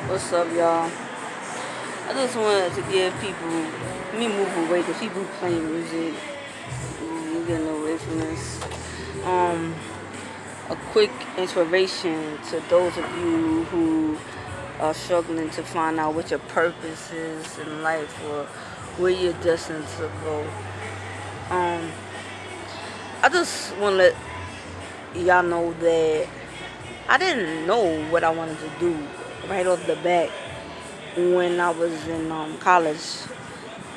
What's up, y'all? I just wanted to give people, let me move away because people playing music. We getting away from this. Um, a quick inspiration to those of you who are struggling to find out what your purpose is in life or where you're destined to go. Um, I just want to let y'all know that I didn't know what I wanted to do right off the bat when I was in college.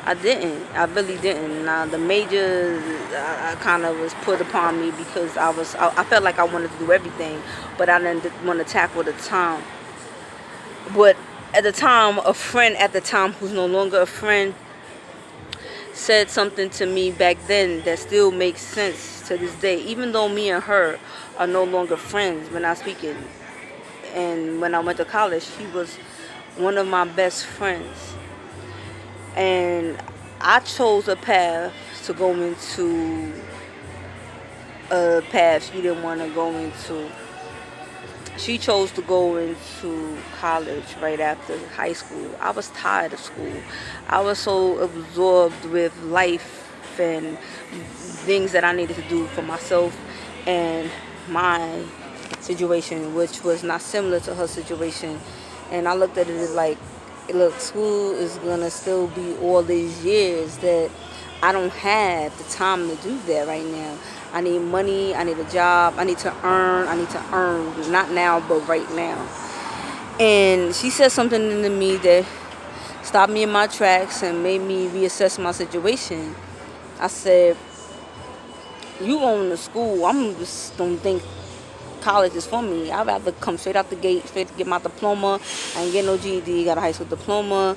I didn't. I really didn't. Now the major, I kind of was put upon me because I felt like I wanted to do everything, but I didn't want to tackle the time. But at the time, a friend at the time who's no longer a friend said something to me back then that still makes sense to this day. Even though me and her are no longer friends, we're not speaking. And when I went to college, he was one of my best friends. And I chose a path to go into a path she didn't want to go into. She chose to go into college right after high school. I was tired of school. I was so absorbed with life and things that I needed to do for myself and my situation, which was not similar to her situation. And I looked at it as like, look, school is gonna still be all these years that I don't have the time to do that right now. I need money, I need a job, I need to earn, not now, but right now. And she said something to me that stopped me in my tracks and made me reassess my situation. I said, you going to school, I'm just don't think college is for me. I'd rather come straight out the gate, straight to get my diploma. I ain't get no GED, got a high school diploma.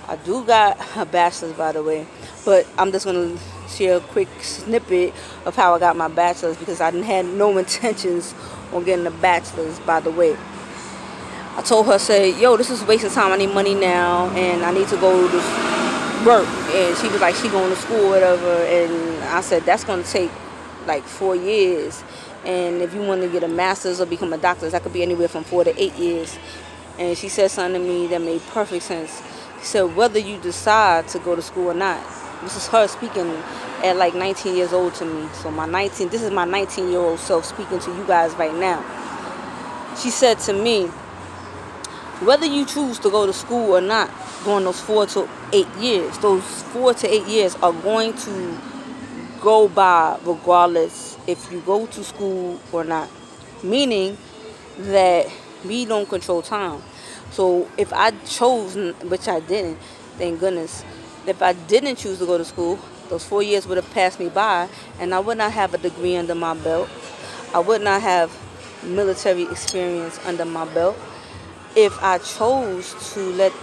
I do got a bachelor's, by the way, but I'm just gonna share a quick snippet of how I got my bachelor's because I didn't had no intentions on getting a bachelor's, by the way. I told her, I said, yo, this is wasting time. I need money now, and I need to go to work. And she was like, she going to school or whatever. And I said, that's going to take like 4 years. And if you want to get a master's or become a doctor, that could be anywhere from 4 to 8 years. And she said something to me that made perfect sense. She said, whether you decide to go to school or not, this is her speaking at like 19 years old to me. So this is my 19-year-old self speaking to you guys right now. She said to me, whether you choose to go to school or not during those 4 to 8 years, those 4 to 8 years are going to go by regardless if you go to school or not. Meaning that we don't control time. So if I chose, which I didn't, thank goodness, if I didn't choose to go to school, those 4 years would have passed me by and I would not have a degree under my belt. I would not have military experience under my belt. If I chose to let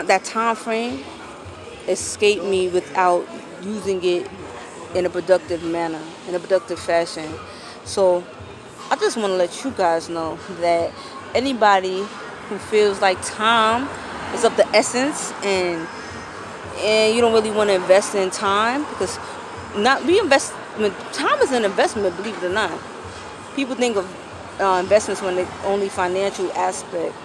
that time frame escape me without using it in a productive manner, in a productive fashion. So I just want to let you guys know that anybody who feels like time is of the essence and you don't really want to invest in time because time is an investment, believe it or not. People think of investments when they only financial aspect,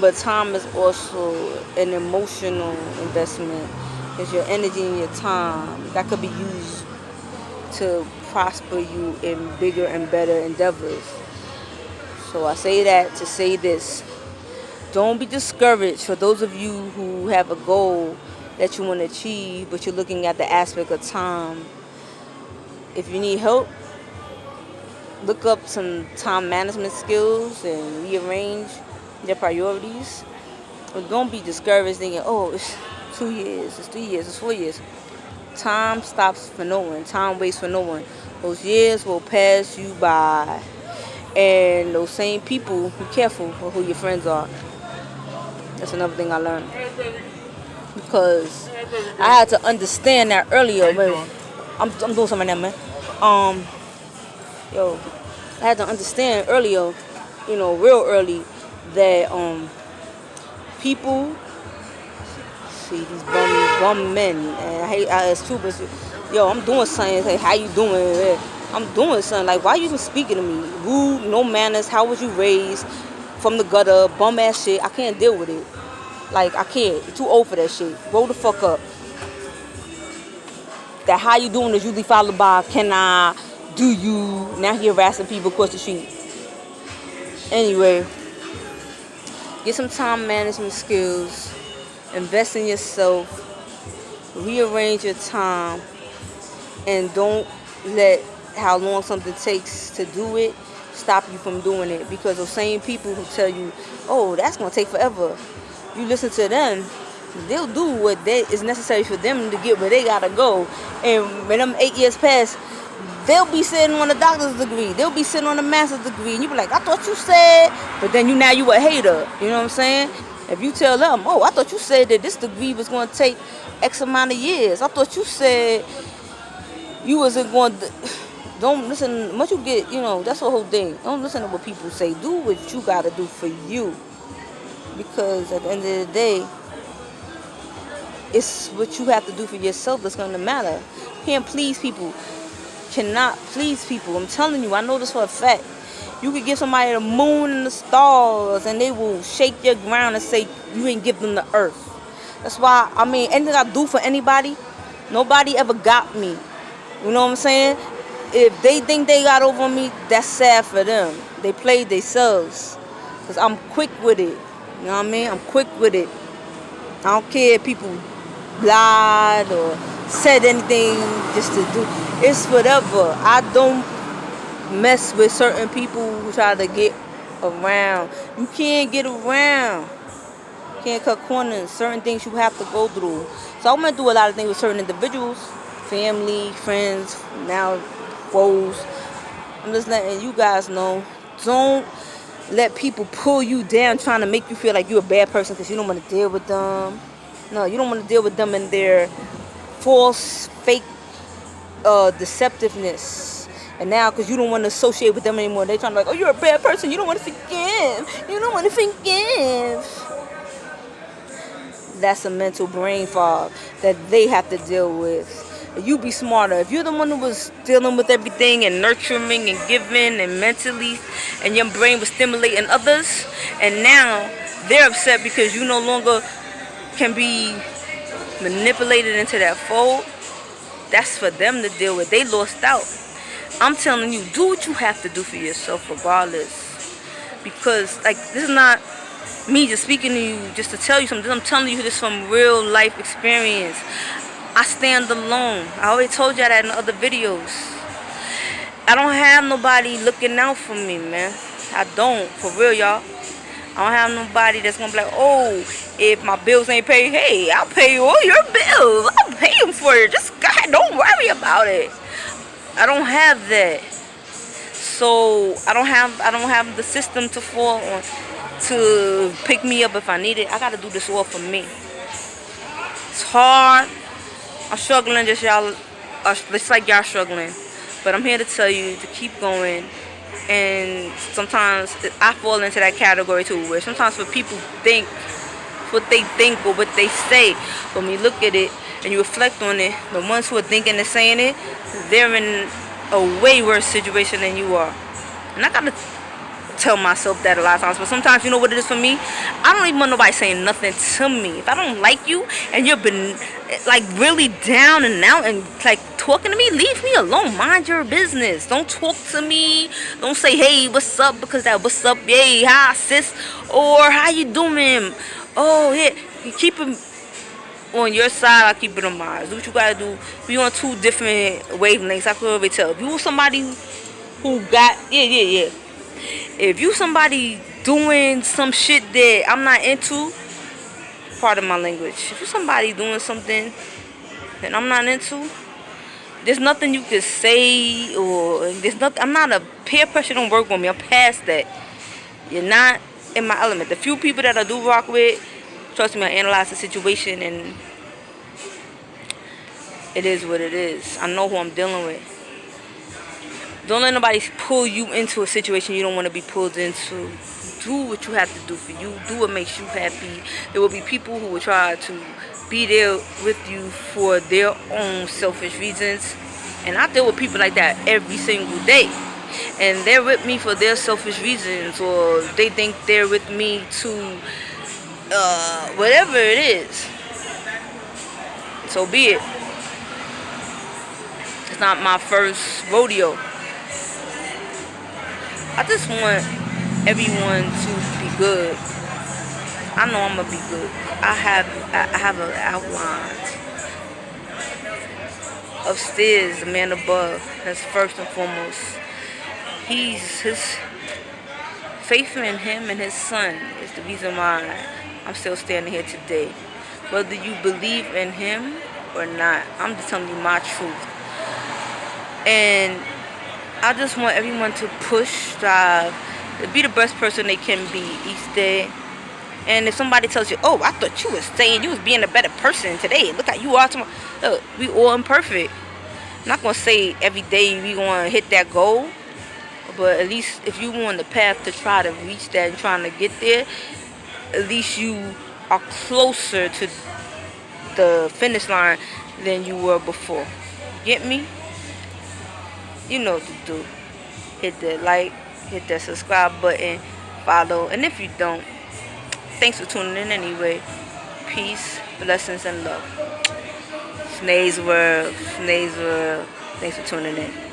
but time is also an emotional investment. It's your energy and your time that could be used to prosper you in bigger and better endeavors. So I say that to say this. Don't be discouraged for those of you who have a goal that you want to achieve, but you're looking at the aspect of time. If you need help, look up some time management skills and rearrange your priorities. But don't be discouraged thinking, oh, it's 2 years, it's 3 years, it's 4 years. Time stops for no one. Time waits for no one. Those years will pass you by. And those same people, be careful for who your friends are. That's another thing I learned. Because I had to understand that earlier. Man, I'm doing something right now, man. I had to understand earlier, real early, that people see these bum men, and I hate it's true, but I'm doing something. It's like, how you doing? I'm doing something. Like, why you even speaking to me? Rude, no manners. How was you raised? from the gutter, bum ass shit. I can't deal with it. Like, I can't. You're too old for that shit. Roll the fuck up. That how you doing is usually followed by can I, do you. Now he harassing people across the street. Anyway, get some time management skills. Invest in yourself. Rearrange your time. And don't let how long something takes to do it stop you from doing it. Because those same people who tell you, oh, that's going to take forever. You listen to them, they'll do what is necessary for them to get where they got to go. And when them 8 years pass, they'll be sitting on a doctor's degree. They'll be sitting on a master's degree. And you be like, I thought you said. But then you a hater. You know what I'm saying? If you tell them, oh, I thought you said that this degree was going to take X amount of years. I thought you said you wasn't going to. Don't listen. Once you get, that's the whole thing. Don't listen to what people say. Do what you got to do for you. Because at the end of the day, it's what you have to do for yourself that's going to matter. You can't please people. Cannot please people. I'm telling you, I know this for a fact. You could give somebody the moon and the stars and they will shake your ground and say you ain't give them the earth. That's why, anything I do for anybody, nobody ever got me. You know what I'm saying? If they think they got over me, that's sad for them. They played themselves. Because I'm quick with it. You know what I mean? I'm quick with it. I don't care if people lied or said anything just to do. It's whatever. I don't mess with certain people who try to get around. You can't get around. You can't cut corners. Certain things you have to go through. So I'm going to do a lot of things with certain individuals. Family, friends, now foes. I'm just letting you guys know. Don't let people pull you down trying to make you feel like you're a bad person because you don't want to deal with them. No, you don't want to deal with them and their false, fake deceptiveness. And now because you don't want to associate with them anymore, they're trying to like, oh, you're a bad person. You don't want to forgive. You don't want to forgive. That's a mental brain fog that they have to deal with. You be smarter. If you're the one who was dealing with everything and nurturing and giving and mentally, and your brain was stimulating others, and now they're upset because you no longer can be manipulated into that fold, that's for them to deal with. They lost out. I'm telling you, do what you have to do for yourself regardless. Because, this is not me just speaking to you just to tell you something. I'm telling you this from real life experience. I stand alone. I already told y'all that in other videos. I don't have nobody looking out for me, man. I don't. For real, y'all. I don't have nobody that's going to be like, oh, if my bills ain't paid, hey, I'll pay you all your bills. I'll pay them for you. Just go ahead. Don't worry about it. I don't have that. So I don't have the system to fall on to pick me up if I need it. I got to do this all for me. It's hard. I'm struggling just like y'all struggling. But I'm here to tell you to keep going. And sometimes I fall into that category too, where sometimes when people think what they think or what they say, when we look at it and you reflect on it, the ones who are thinking and saying it, they're in a way worse situation than you are. And I gotta tell myself that a lot of times, but sometimes you know what it is for me? I don't even want nobody saying nothing to me. If I don't like you and you've been really down and out and talking to me, leave me alone. Mind your business. Don't talk to me. Don't say, hey, what's up? Because that what's up, yay, hi sis, or how you doing? Oh yeah, you keep it on your side, I keep it on mine. Do what you gotta do. We on two different wavelengths. I could already tell. If you somebody who got yeah. If you somebody doing some shit that I'm not into, pardon my language. If you somebody doing something that I'm not into, there's nothing you can say or there's nothing. I'm not a peer pressure. Don't work on me. I'm past that. You're not in my element. The few people that I do rock with, trust me, I analyze the situation and it is what it is. I know who I'm dealing with. Don't let nobody pull you into a situation you don't want to be pulled into. Do what you have to do for you. Do what makes you happy. There will be people who will try to be there with you for their own selfish reasons. And I deal with people like that every single day. and they're with me for their selfish reasons, or they think they're with me to whatever it is, so be it. It's not my first rodeo. I just want everyone to be good. I know I'm gonna be good. I have an outline. Upstairs, the man above, that's first and foremost. His faith in him and his son is the reason why I'm still standing here today. Whether you believe in him or not, I'm just telling you my truth. And I just want everyone to push, strive, to be the best person they can be each day. And if somebody tells you, oh, I thought you was saying you was being a better person today, look how you are tomorrow. Look, we all imperfect. I'm not going to say every day we going to hit that goal, but at least if you on the path to try to reach that and trying to get there, at least you are closer to the finish line than you were before. Get me? You know what to do. Hit that like, hit that subscribe button, follow, and if you don't, thanks for tuning in anyway. Peace, blessings, and love. Snays World. Thanks for tuning in.